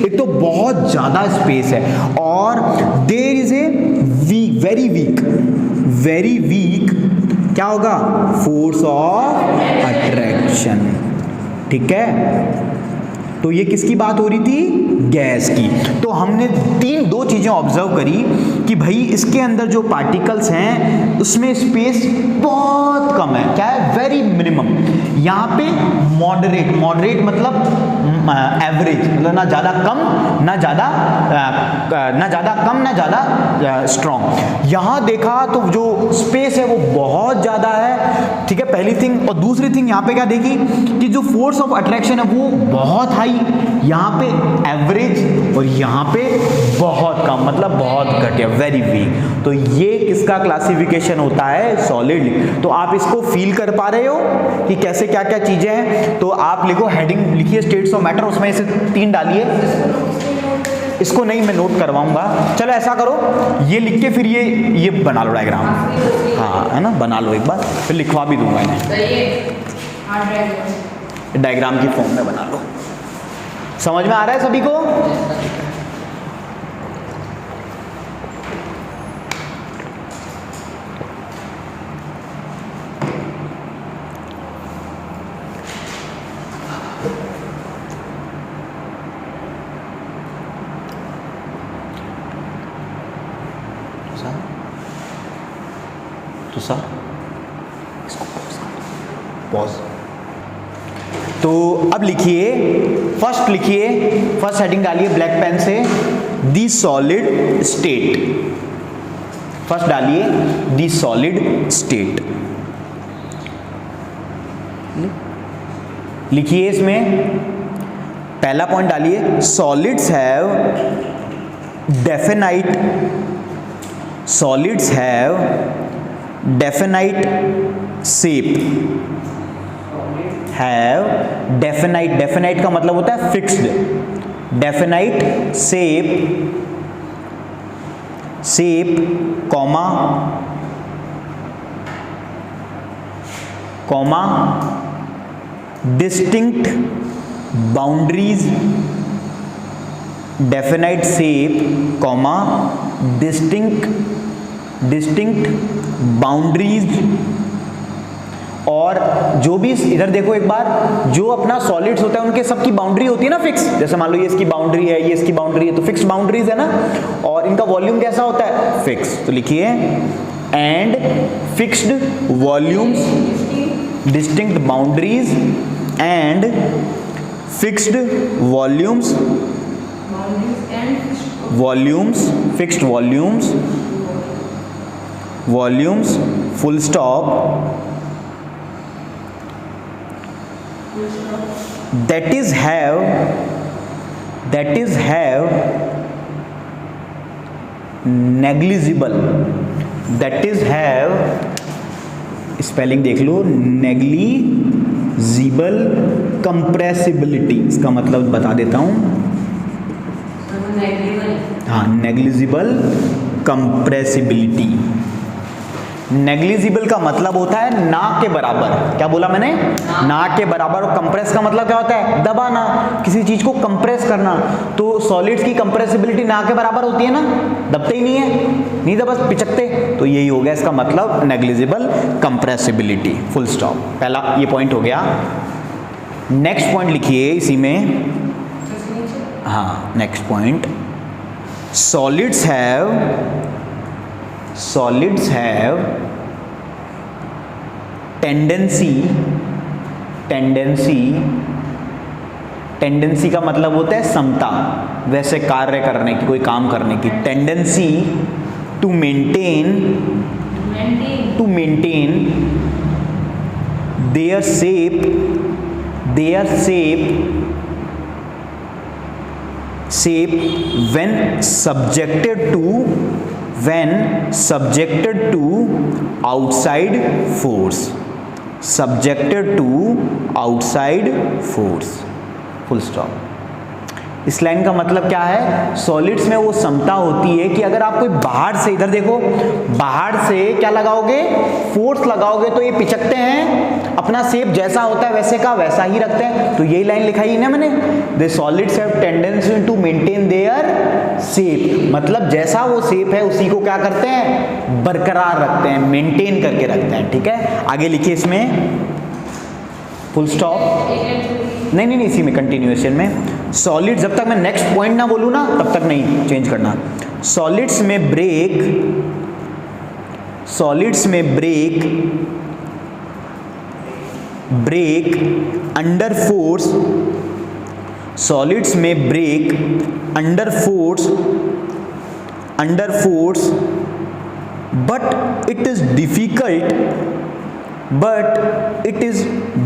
एक तो बहुत ज्यादा स्पेस है, और there is a weak, very weak क्या होगा? Force of attraction. ठीक है, तो ये किसकी बात हो रही थी? गैस की। तो हमने दो चीजें ऑब्जर्व करी कि भाई इसके अंदर जो पार्टिकल्स हैं उसमें स्पेस बहुत कम है, क्या है? Very minimum. यहाँ पे मॉडरेट मतलब एवरेज, मतलब ना ज्यादा कम ना ज्यादा कम ना ज्यादा स्ट्रॉन्ग। यहाँ देखा तो जो स्पेस है वो बहुत ज्यादा है। ठीक है, पहली थिंग। और दूसरी थिंग यहाँ पे क्या देखी कि जो फोर्स ऑफ अट्रैक्शन है वो बहुत हाई, यहाँ पे एवरेज, और यहाँ पे बहुत कम, मतलब बहुत घटिया, वेरी वीक। तो ये किसका क्लासिफिकेशन होता है? सॉलिड। तो आप इसको फील कर पा रहे हो कि कैसे क्या क्या चीजें हैं? तो आप लिखो, हेडिंग लिखिए स्टेट्स ऑफ मैटर, उसमें इसे 3 डालिए। इसको नहीं, मैं नोट करवाऊंगा। चलो ऐसा करो, ये लिख के फिर ये बना लो डायग्राम। हाँ, है ना, बना लो एक बार, फिर लिखवा भी दूंगा इन्हें, डायग्राम की फॉर्म में बना लो। समझ में आ रहा है सभी को? तो सर इसको पॉज। तो अब लिखिए, फर्स्ट हेडिंग डालिए ब्लैक पेन से, दी सॉलिड स्टेट। फर्स्ट डालिए दी सॉलिड स्टेट, लिखिए। इसमें पहला पॉइंट डालिए, solids have definite shape, definite का मतलब होता है fixed, definite shape comma distinct boundaries, definite shape comma distinct boundaries. और जो भी इधर देखो एक बार, जो अपना सॉलिड्स होता है उनके सबकी बाउंड्री होती है ना फिक्स। जैसे मान लो ये इसकी बाउंड्री है, ये इसकी बाउंड्री है, तो फिक्स बाउंड्रीज है ना, और इनका वॉल्यूम कैसा होता है? फिक्स। तो लिखिए, and fixed volumes, distinct boundaries and fixed fixed volumes full stop that is have negligible, that is have, spelling देख लो, नेग्लिजिबल कंप्रेसिबिलिटी, इसका मतलब बता देता हूं, हाँ, नेग्लिजिबल कंप्रेसिबिलिटी। नेग्लिजिबल का मतलब होता है ना के बराबर, क्या बोला मैंने, ना के बराबर। और कंप्रेस का मतलब क्या होता है, दबाना, किसी चीज को कंप्रेस करना। तो सॉलिड्स की कंप्रेसिबिलिटी ना के बराबर होती है ना, दबते ही नहीं है, नहीं दबा पिचकते, तो यही हो गया इसका मतलब नेग्लिजिबल कंप्रेसिबिलिटी, फुल स्टॉप। पहला ये पॉइंट हो गया। नेक्स्ट पॉइंट लिखिए इसी में, हाँ, next point, solids have tendency का मतलब होता है क्षमता, वैसे कार्य करने की, कोई काम करने की, tendency to maintain their shape when subjected to outside force, full stop। इस लाइन का मतलब क्या है, सॉलिड्स में वो क्षमता होती है कि अगर आप कोई बाहर से, इधर देखो, बाहर से क्या लगाओगे, फोर्स लगाओगे तो ये पिचकते हैं, अपना शेप जैसा होता है वैसे का वैसा ही रखते हैं। तो यही लाइन लिखाई है ना मैंने, the solids have tendency to maintain their shape, मतलब जैसा वो शेप है उसी को क्या करते हैं, बरकरार रखते हैं, मेंटेन करके रखते हैं। ठीक है, आगे लिखिए इसमें, फुल स्टॉप, नहीं, इसी में कंटिन्यूएशन में। सॉलिड, जब तक मैं नेक्स्ट पॉइंट ना बोलूं ना तब तक नहीं चेंज करना। सॉलिड्स में ब्रेक अंडर फोर्स, सॉलिड्स में break under force, but it is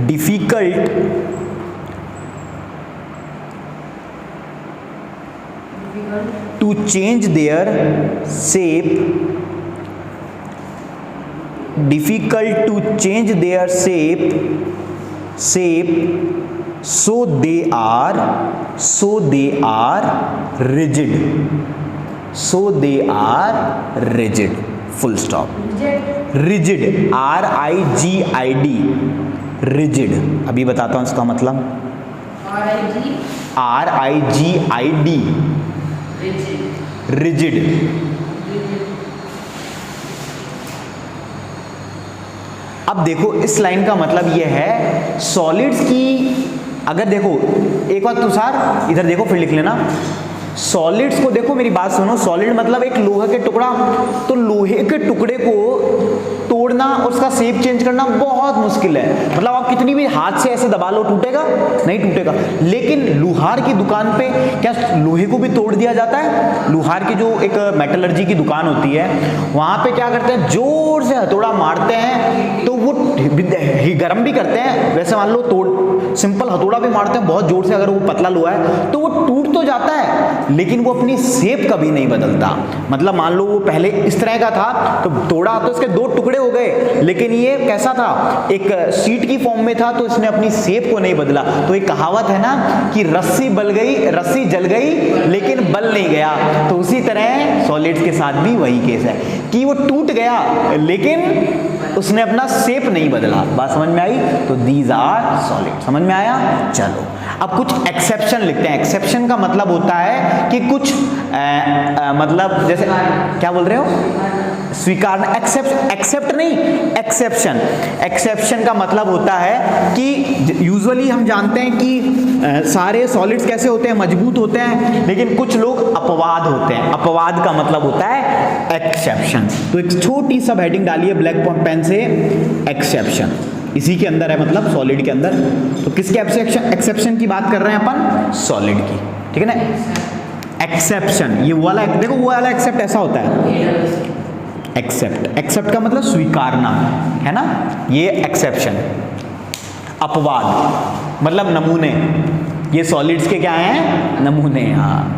difficult to change their shape, so they are rigid, full stop। rigid, RIGID, rigid, अभी बताता हूं इसका मतलब, RIGID, rigid। अब देखो इस लाइन का मतलब यह है, सॉलिड्स की, अगर देखो एक बात तुषार इधर देखो, फिर लिख लेना। सॉलिड्स को देखो, मेरी बात सुनो, सॉलिड मतलब एक लोहे के टुकड़ा, तो लोहे के टुकड़े को तोड़ना और उसका शेप चेंज करना बहुत मुश्किल है। मतलब आप कितनी भी हाथ से ऐसे दबा लो, टूटेगा नहीं, टूटेगा। लेकिन लोहार की दुकान पे क्या लोहे को भी तोड़ दिया जाता है? लोहार की जो एक मेटलर्जी की दुकान होती है, वहां पे क्या करते हैं, जोर से हथौड़ा मारते हैं तो वो गर्म भी करते हैं। वैसे मान लो तोड़, सिंपल हथौड़ा भी मारते हैं बहुत जोर से, अगर वो पतला लोहा है तो वो टूट तो जाता है, लेकिन वो अपनी शेप कभी नहीं बदलता। मतलब मान लो वो पहले इस तरह का था, तो तोड़ा तो इसके दो टुकड़े हो गए, लेकिन ये कैसा था, एक शीट की फॉर्म में था, तो इसने अपनी शेप को नहीं बदला। तो एक कहावत है ना कि रस्सी जल गई लेकिन बल नहीं गया, तो उसी तरह सॉलिड्स के साथ भी वही केस है कि वो टूट गया लेकिन उसने अपना शेप नहीं बदला। बात समझ में आई? तो दीज आर सॉलिड। समझ में आया? चलो अब कुछ एक्सेप्शन लिखते हैं। एक्सेप्शन का मतलब होता है कि कुछ मतलब जैसे क्या बोल रहे हो, स्वीकारना, एक्सेप्ट नहीं, एक्सेप्शन। एक्सेप्शन का मतलब होता है कि यूजुअली हम जानते हैं कि सारे सॉलिड्स कैसे होते हैं, मजबूत होते हैं, लेकिन कुछ लोग अपवाद होते हैं। अपवाद का मतलब होता है एक्सेप्शन। तो एक छोटी सा हेडिंग डालिए ब्लैक पेन से, एक्सेप्शन। इसी के अंदर है, मतलब सॉलिड के अंदर। तो किसके एक्सेप्शन की बात कर रहे हैं अपन? सॉलिड की। ठीक है ना? एक्सेप्शन, ये वाला देखो, वो वाला एक्सेप्ट ऐसा होता है, एक्सेप्ट का मतलब स्वीकारना, है ना? ये एक्सेप्शन। अपवाद, मतलब नमूने, ये सॉलिड्स के क्या हैं, नमूने। हाँ,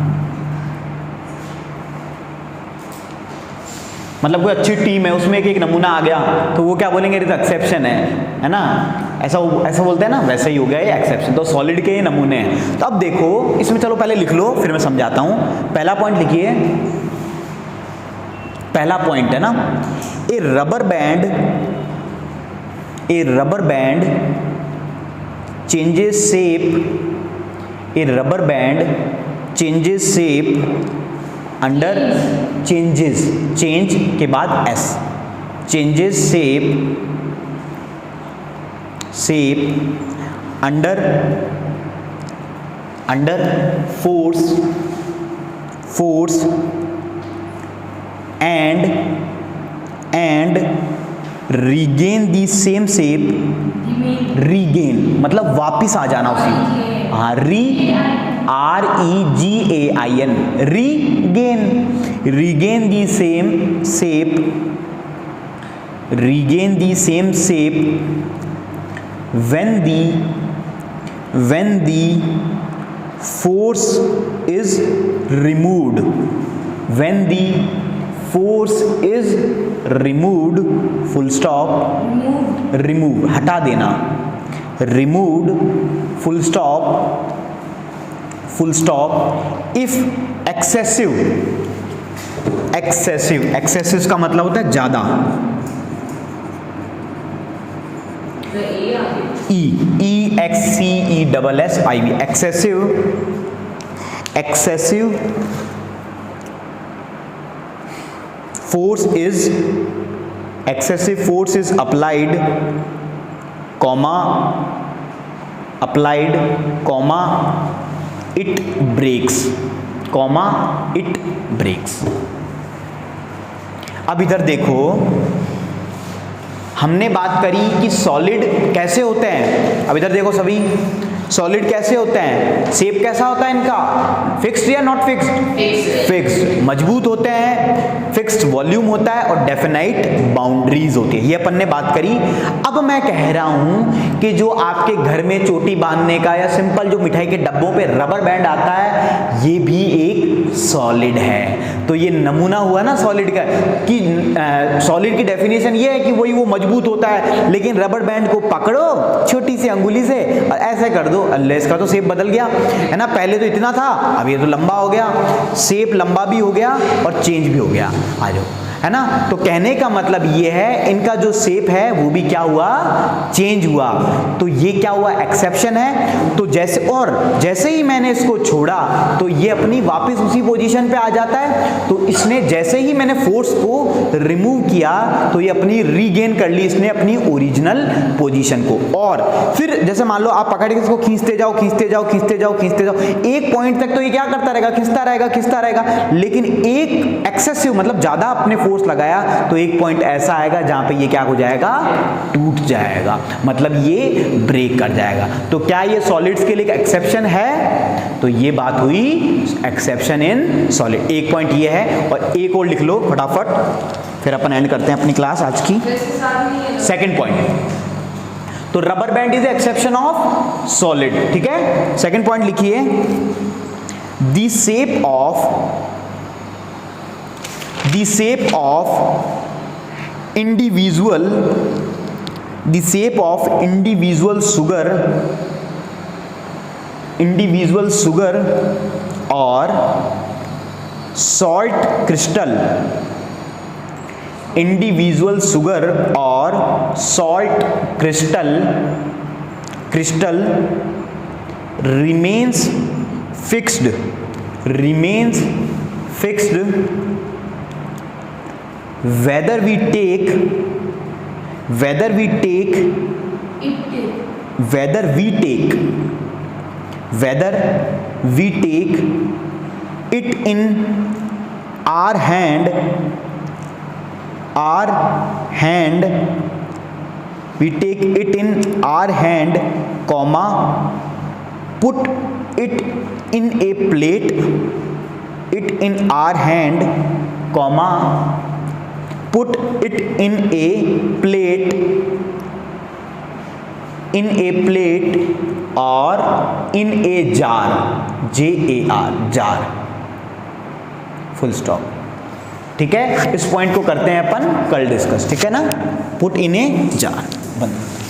मतलब कोई अच्छी टीम है, उसमें एक नमूना आ गया तो वो क्या बोलेंगे, इट इज एक्सेप्शन है ना, ऐसा बोलते हैं ना, वैसे ही हो गया ये एक्सेप्शन। तो सॉलिड के ये नमूने हैं। तो अब देखो इसमें, चलो पहले लिख लो फिर मैं समझाता हूं। पहला पॉइंट लिखिए, पहला पॉइंट है ना, a rubber band changes shape, a rubber band changes shape under, change के बाद S, changes shape under force and regain the same shape, regain मतलब वापिस आ जाना उसी, हाँ, REGAIN, regain the same shape when the force is removed, full stop, remove हटा देना, removed full stop if excessive का मतलब होता है ज्यादा, EXCESSIV, excessive force is applied, it breaks, अब इधर देखो, हमने बात करी कि सॉलिड कैसे होते हैं। अब इधर देखो सभी, सॉलिड कैसे होते हैं, शेप कैसा होता है इनका, फिक्स्ड या नॉट फिक्स्ड, फिक्स्ड, मजबूत होते हैं, फिक्स्ड वॉल्यूम होता है और डेफिनाइट बाउंड्रीज होती है, ये अपन ने बात करी। अब मैं कह रहा हूं कि जो आपके घर में चोटी बांधने का या सिंपल जो मिठाई के डब्बों पे रबर बैंड आता है, ये भी एक सॉलिड है। तो ये नमूना हुआ ना सॉलिड का, कि सॉलिड की डेफिनेशन ये है कि वही वो मजबूत होता है, लेकिन रबर बैंड को पकड़ो छोटी सी अंगुली से और ऐसे कर दो, अल्लाह इसका तो शेप बदल गया है ना, पहले तो इतना था अब ये तो लंबा हो गया, शेप लंबा भी हो गया और चेंज भी हो गया। आ जाओ, है ना। तो कहने का मतलब ये है, इनका जो शेप है वो भी क्या हुआ, चेंज हुआ। तो ये क्या हुआ, एक्सेप्शन है। तो जैसे ही मैंने इसको छोड़ा तो ये अपनी वापस उसी पोजीशन पे आ जाता है। तो इसने जैसे ही मैंने फोर्स को रिमूव किया तो ये अपनी रीगेन कर ली इसने अपनी ओरिजिनल पोजीशन को। और फिर जैसे मान लो आप पकड़ के इसको खींचते जाओ, एक पॉइंट तक तो ये क्या करता रहेगा, खिंचता रहेगा, लेकिन एक एक्सेसिव मतलब ज्यादा अपने फोर्स लगाया तो एक पॉइंट ऐसा आएगा जहां पे ये क्या हो जाएगा, टूट जाएगा, मतलब ये ब्रेक कर जाएगा। तो क्या ये सॉलिड्स के लिए एक्सेप्शन है? तो ये बात हुई एक्सेप्शन इन सॉलिड। एक पॉइंट ये है, और एक और लिख लो फटाफट, फिर अपन एंड करते हैं अपनी क्लास आज की। सेकंड पॉइंट, तो rubber band is exception of solid, ठीक है। सेकंड पॉइंट लिखिए, the shape of individual sugar or salt crystal, individual sugar or salt crystal remains fixed whether we take it in our hand, we take it in our hand, comma, put it in a plate, it in our hand, comma, put it in a plate और in a jar, JAR, jar, full stop. ठीक है, इस पॉइंट को करते हैं अपन कल डिस्कस। ठीक है ना, पुट इन ए जार, बंद।